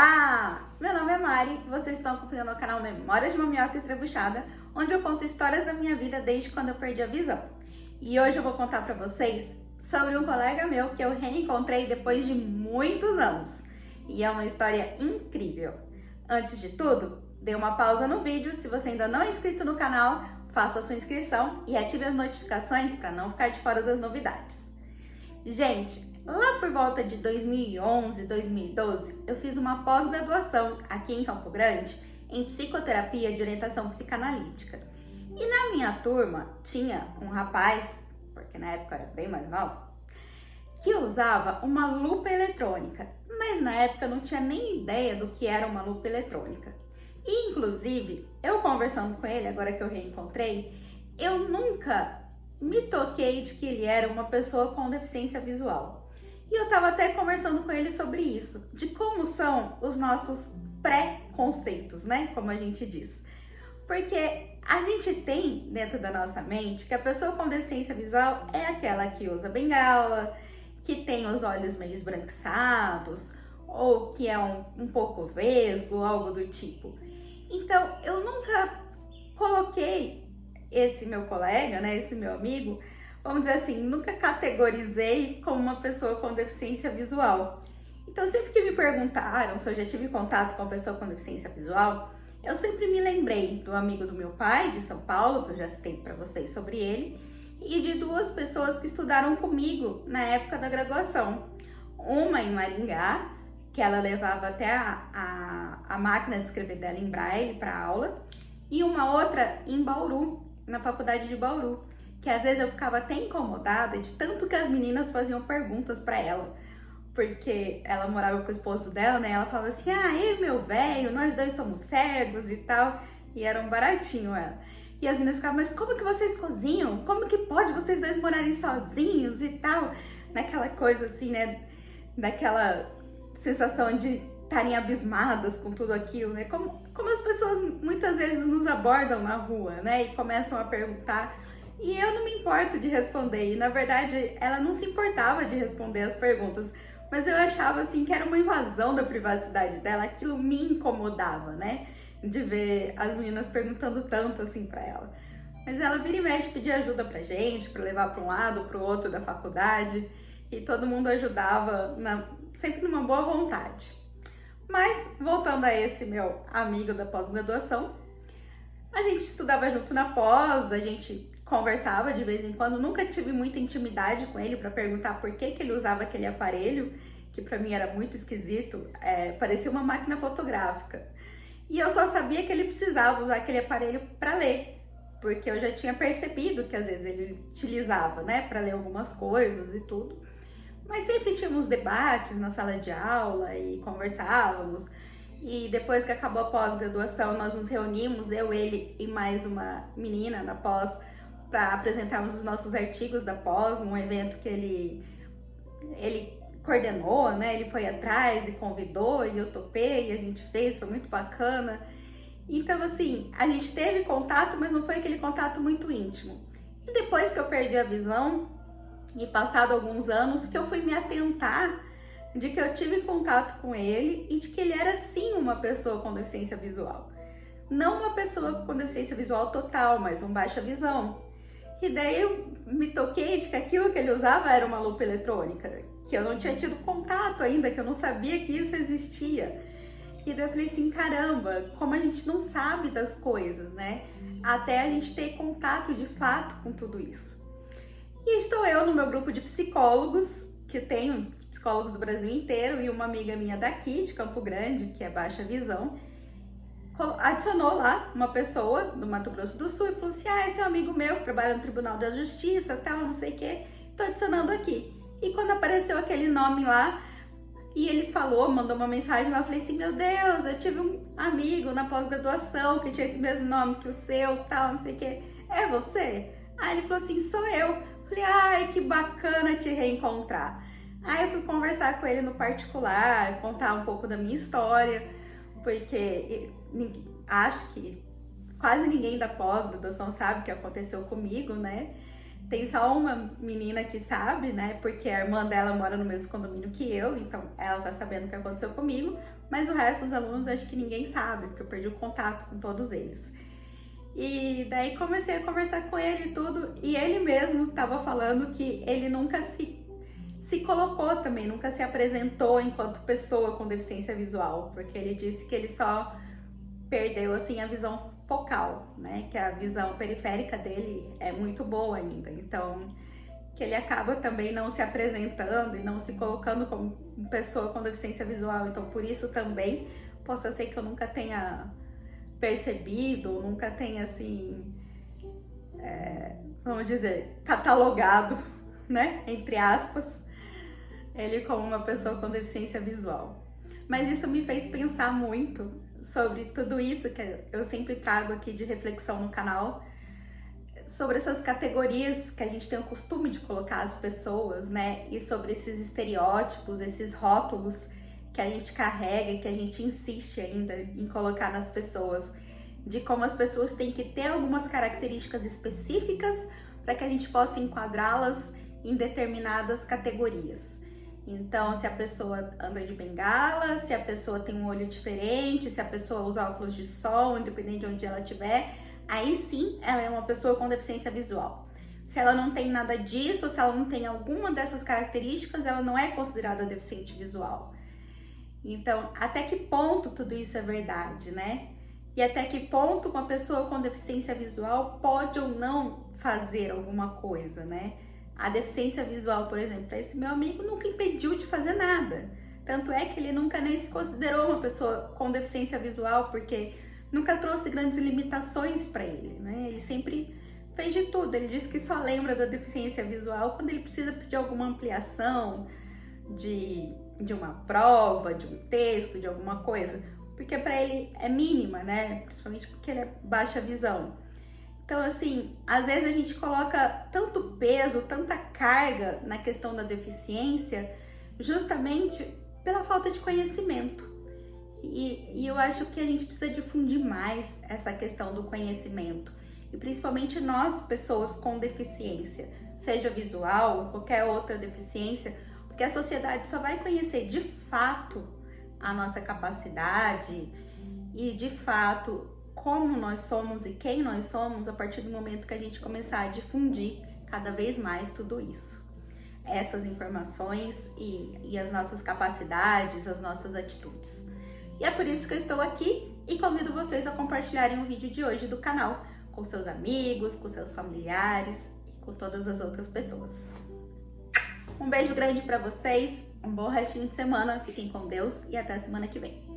Olá! Meu nome é Mari, vocês estão acompanhando o canal Memórias de uma Minhoca Estrebuchada, onde eu conto histórias da minha vida desde quando eu perdi a visão. E hoje eu vou contar pra vocês sobre um colega meu que eu reencontrei depois de muitos anos. E é uma história incrível. Antes de tudo, dê uma pausa no vídeo, se você ainda não é inscrito no canal, faça a sua inscrição e ative as notificações para não ficar de fora das novidades. Gente, lá por volta de 2011, 2012, eu fiz uma pós-graduação aqui em Campo Grande em psicoterapia de orientação psicanalítica. E na minha turma tinha um rapaz, porque na época eu era bem mais nova, que usava uma lupa eletrônica, mas na época eu não tinha nem ideia do que era uma lupa eletrônica. E, inclusive, eu conversando com ele, agora que eu reencontrei, eu nunca me toquei de que ele era uma pessoa com deficiência visual. E eu tava até conversando com ele sobre isso, de como são os nossos pré-conceitos, né? Como a gente diz. Porque a gente tem dentro da nossa mente que a pessoa com deficiência visual é aquela que usa bengala, que tem os olhos meio esbranquiçados, ou que é um pouco vesgo, algo do tipo. Então, eu nunca coloquei esse meu colega, né, esse meu amigo, vamos dizer assim, nunca categorizei como uma pessoa com deficiência visual. Então, sempre que me perguntaram se eu já tive contato com uma pessoa com deficiência visual, eu sempre me lembrei do amigo do meu pai, de São Paulo, que eu já citei para vocês sobre ele, e de duas pessoas que estudaram comigo na época da graduação. Uma em Maringá, que ela levava até a máquina de escrever dela em braille para aula, e uma outra em Bauru, na faculdade de Bauru, que às vezes eu ficava até incomodada de tanto que as meninas faziam perguntas para ela, porque ela morava com o esposo dela, né? Ela falava assim, eu e meu velho, nós dois somos cegos e tal, e era um baratinho ela. E as meninas ficavam, mas como que vocês cozinham? Como que pode vocês dois morarem sozinhos e tal? Naquela coisa assim, né? Daquela sensação de estarem abismadas com tudo aquilo, né? Como as pessoas muitas vezes nos abordam na rua, né? E começam a perguntar. E eu não me importo de responder. E na verdade, ela não se importava de responder as perguntas. Mas eu achava assim que era uma invasão da privacidade dela. Aquilo me incomodava, né? De ver as meninas perguntando tanto assim pra ela. Mas ela vira e mexe pedir ajuda pra gente, pra levar pra um lado, pro outro da faculdade. E todo mundo ajudava sempre numa boa vontade. Mas, voltando a esse meu amigo da pós-graduação, a gente estudava junto na pós, a gente conversava de vez em quando, nunca tive muita intimidade com ele para perguntar por que ele usava aquele aparelho, que para mim era muito esquisito, parecia uma máquina fotográfica. E eu só sabia que ele precisava usar aquele aparelho para ler, porque eu já tinha percebido que às vezes ele utilizava, né, para ler algumas coisas e tudo. Mas sempre tínhamos debates na sala de aula e conversávamos. E depois que acabou a pós-graduação, nós nos reunimos, eu, ele e mais uma menina na pós, para apresentarmos os nossos artigos da pós, num evento que ele coordenou, né? Ele foi atrás e convidou, e eu topei, e a gente fez, foi muito bacana. Então, assim, a gente teve contato, mas não foi aquele contato muito íntimo. E depois que eu perdi a visão, e passado alguns anos, que eu fui me atentar de que eu tive contato com ele e de que ele era sim uma pessoa com deficiência visual. Não uma pessoa com deficiência visual total, mas com baixa visão. E daí eu me toquei de que aquilo que ele usava era uma lupa eletrônica, que eu não tinha tido contato ainda, que eu não sabia que isso existia. E daí eu falei assim, caramba, como a gente não sabe das coisas, né? Até a gente ter contato de fato com tudo isso. E estou eu no meu grupo de psicólogos, que eu tenho psicólogos do Brasil inteiro, e uma amiga minha daqui, de Campo Grande, que é baixa visão, adicionou lá uma pessoa do Mato Grosso do Sul e falou assim, esse é um amigo meu que trabalha no Tribunal da Justiça, tal, não sei o que, tô adicionando aqui. E quando apareceu aquele nome lá, e ele falou, mandou uma mensagem lá, eu falei assim, meu Deus, eu tive um amigo na pós-graduação que tinha esse mesmo nome que o seu, tal, não sei o que, é você? Aí ele falou assim, sou eu. Falei, ai, que bacana te reencontrar. Aí eu fui conversar com ele no particular, contar um pouco da minha história, porque acho que quase ninguém da pós-graduação sabe o que aconteceu comigo, né? Tem só uma menina que sabe, né? Porque a irmã dela mora no mesmo condomínio que eu, então ela tá sabendo o que aconteceu comigo, mas o resto dos alunos acho que ninguém sabe, porque eu perdi o contato com todos eles. E daí comecei a conversar com ele e tudo, e ele mesmo tava falando que ele nunca se colocou também, nunca se apresentou enquanto pessoa com deficiência visual, porque ele disse que ele só perdeu assim a visão focal, né? Que a visão periférica dele é muito boa ainda, então que ele acaba também não se apresentando e não se colocando como pessoa com deficiência visual, então por isso também possa ser que eu nunca tenha percebido, nunca tenha assim, vamos dizer, catalogado, né? Entre aspas, ele como uma pessoa com deficiência visual. Mas isso me fez pensar muito sobre tudo isso que eu sempre trago aqui de reflexão no canal, sobre essas categorias que a gente tem o costume de colocar as pessoas, né? E sobre esses estereótipos, esses rótulos que a gente carrega e que a gente insiste ainda em colocar nas pessoas, de como as pessoas têm que ter algumas características específicas para que a gente possa enquadrá-las em determinadas categorias. Então, se a pessoa anda de bengala, se a pessoa tem um olho diferente, se a pessoa usa óculos de sol, independente de onde ela estiver, aí sim ela é uma pessoa com deficiência visual. Se ela não tem nada disso, se ela não tem alguma dessas características, ela não é considerada deficiente visual. Então, até que ponto tudo isso é verdade, né? E até que ponto uma pessoa com deficiência visual pode ou não fazer alguma coisa, né? A deficiência visual, por exemplo, esse meu amigo nunca impediu de fazer nada. Tanto é que ele nunca nem se considerou uma pessoa com deficiência visual, porque nunca trouxe grandes limitações para ele, né? Ele sempre fez de tudo. Ele disse que só lembra da deficiência visual quando ele precisa pedir alguma ampliação de uma prova, de um texto, de alguma coisa. Porque para ele é mínima, né? Principalmente porque ele é baixa visão. Então, assim, às vezes a gente coloca tanto peso, tanta carga na questão da deficiência, justamente pela falta de conhecimento. E eu acho que a gente precisa difundir mais essa questão do conhecimento. E principalmente nós, pessoas com deficiência, seja visual ou qualquer outra deficiência, porque a sociedade só vai conhecer de fato a nossa capacidade e de fato como nós somos e quem nós somos a partir do momento que a gente começar a difundir cada vez mais tudo isso. Essas informações e as nossas capacidades, as nossas atitudes. E é por isso que eu estou aqui e convido vocês a compartilharem o vídeo de hoje do canal com seus amigos, com seus familiares e com todas as outras pessoas. Um beijo grande para vocês, um bom restinho de semana, fiquem com Deus e até a semana que vem.